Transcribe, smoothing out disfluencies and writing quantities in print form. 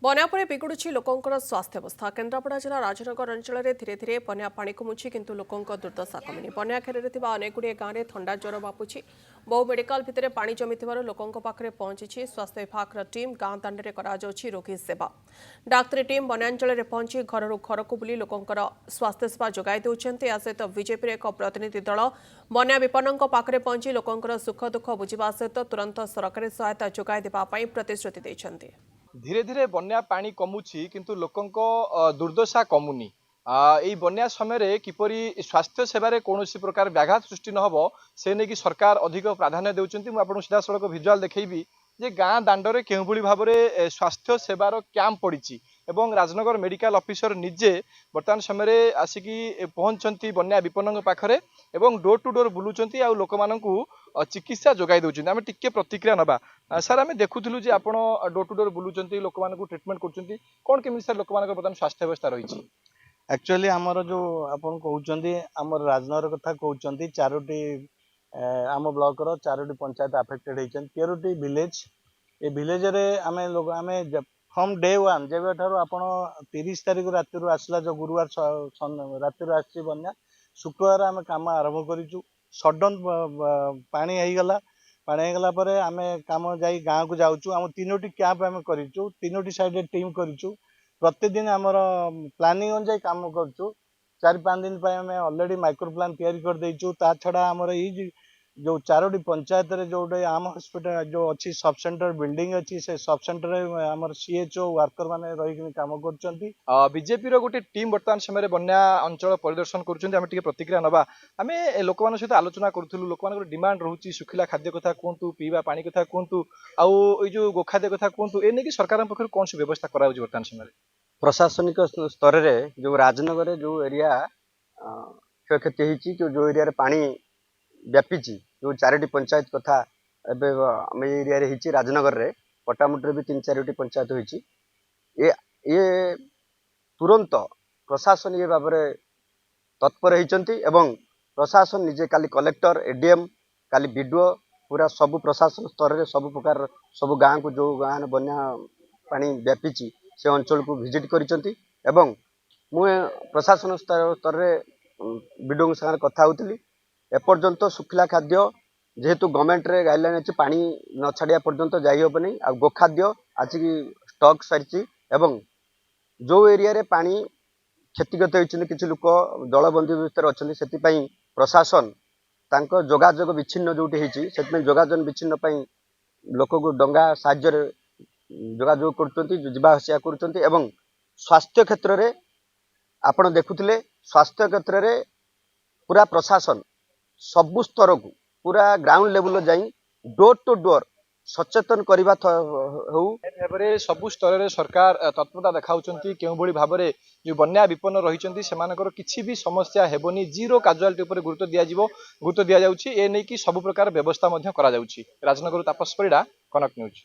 बन्या पर बिगुड़ी लोकंर स्वास्थ्यावस्था केन्द्रापड़ा जिला राजनगर अंचल में धीरे धीरे बन्या पानी कमुची किंतु लोकों दुर्दशा कमुनी बन्या घेर अनेक गुड़िए गाँव में थंडा ज्वर बापुची बहु मेडिकल भितर पानी जमी लोकों पाखे पहुंची स्वास्थ्य विभाग टीम गाँ दाण्डे रोगी सेवा डाक्तरी टीम बन्यांचल में पहुंची घर घर को बुली लोकों स्वास्थ्य सेवा जोगाई देउछन्ते। या सहित बीजेपी एक प्रतिनिधि दल बन्या विपन्नों पाखे पहुंची लोकों सुख दुख बुझा सहित तुरंत सरकारी सहायता जोगाई देवा प्रतिश्रुति देइछन्ते। धीरे धीरे बन्या पानी कमुची किंतु लोकों दुर्दशा कमुनी यही बन्या समय किपरि स्वास्थ्य सेवार कौन प्रकार व्याघात सृष्टि न हो से नहीं कि सरकार अधिक प्राधान्य देउछन्ति। मु आपन सीधा सड़क भिजुआल देखैबी जे गाँ दाण्डरे केउभଳି भाबरे स्वास्थ्य सेवार कैंप पड़ी एवं राजनगर मेडिकल ऑफिसर निजे वर्तमान समय आसिकी पहुंचती बन्या विपन्न पाखरे एवं डोर टू डोर बुलूचंती आ लोक मानकु चिकित्सा जोगाई दउछन्ती। आमे टिके प्रतिक्रिया नबा सर आमे देखुथुलु जे आपण डोर टू डोर बुलूचंती लोक मानकु ट्रीटमेंट करचंती कोन केमि सर लोक मानक वर्तमान स्वास्थ्य व्यवस्था रहिछि। एक्चुअली आमर जो आपण कहउचंती आमर राजनगर कथा कहउचंती चारोटी आम ब्लॉक रो चारोटी पंचायत अफेक्टेड होइछन 13टी विलेज ए विलेज रे आमे लोग आमे फ्रॉम डे 1 जेबे ठारो आपण 30 तारिख राति रो आसला जो गुरुवार राति रो आसी बन्या शुक्रवार आमे काम आरंभ करिचु। सडन पानी आइगला पानी आइगला परे आमे काम जाई गाँ को जाउचु। हम 3टी कैंप आमे करिचु 3टी साइड टीम करिचु प्रतिदिन आमर प्लानिंग अनुसार काम करूँ 4-5 दिन आम ऑलरेडी माइक्रो प्लान तैयारी कर देइचु। ता छड़ा आमर ये जो 4टी पंचायत रे जो आम हॉस्पिटल जो अच्छी सब सेंटर बिल्डिंग अच्छी से सब सेंटर रे आमर सीएचओ वर्कर माने रही काम करचंती। बीजेपी रो गोटे टीम वर्तमान समय बन्या अंचल परिदर्शन करूछन्ती। आमे टिके प्रतिक्रिया नबा आमे लोक मान सहित आलोचना करूथुलु लोक मान डिमांड रहउची सुखिला खाद्य कथा कोंतु पीवा पानी कथा कोंतु आउ ए जो गोखाद्य कथा कोंतु ए नेकी सरकार पक्षरु कोन से व्यवस्था कराउची वर्तमान समय प्रशासनिक स्तर रे जो राजनगर जो एरिया क्षयक्षति होती जो एरिया पानी व्यापीची जो 4टी पंचायत कथा एवं एरिया रे हिची राजनगर रे पटामुटी भी 3-4टी पंचायत होती ये तुरंत प्रशासन ये भाव तत्पर होती एवं प्रशासन निजे काली कलेक्टर एडीएम काली बीडीओ पूरा सबु प्रशासन स्तर रे सब प्रकार सब गाँ को जो गाँ बन्या पानी व्यापीची से अंचल को विजिट करिसंती एवं मु प्रशासन स्तर रे बीडीओ संग कथा होतली एपर्यंत सुखिला खाद्य जेहेतु गवर्नमेंट रे गाइडलाइन अछि पानी न छाड़िया पर्यंत जाई होबनी आ गोखाद्य आज की स्टॉक सारिछि एवं जो एरिया रे पानी क्षतिगत होइछन किछि लोक जलबंदी भितर अछन सेति पई प्रशासन तांको जोगाजोग विच्छिन्न जोटी होइछि सेति पई जोगाजोग विच्छिन्न पई लोक को डंगा साहाय्य रे जोगाजोग करचंती जीवा आसिया करचंती एवं स्वास्थ्य क्षेत्र रे आपण देखुथिले स्वास्थ्य क्षेत्र रे पूरा प्रशासन सबु स्तर को पूरा ग्राउंड लेवल जाई डोर टू डोर सचेतन करबा सबु स्तर रे सरकार तत्परता देखाउचंती केउभଳି भाबरे जो बन्या विपन्न रहिचंती सेमानकर किछि भी समस्या हेबनी जीरो काजुआलिटी ऊपर गुरुत्व दिया जाउची ए नै कि सब प्रकार व्यवस्था मध्य करा जाउची। राजनगर तापस परिडा कनक न्यूज।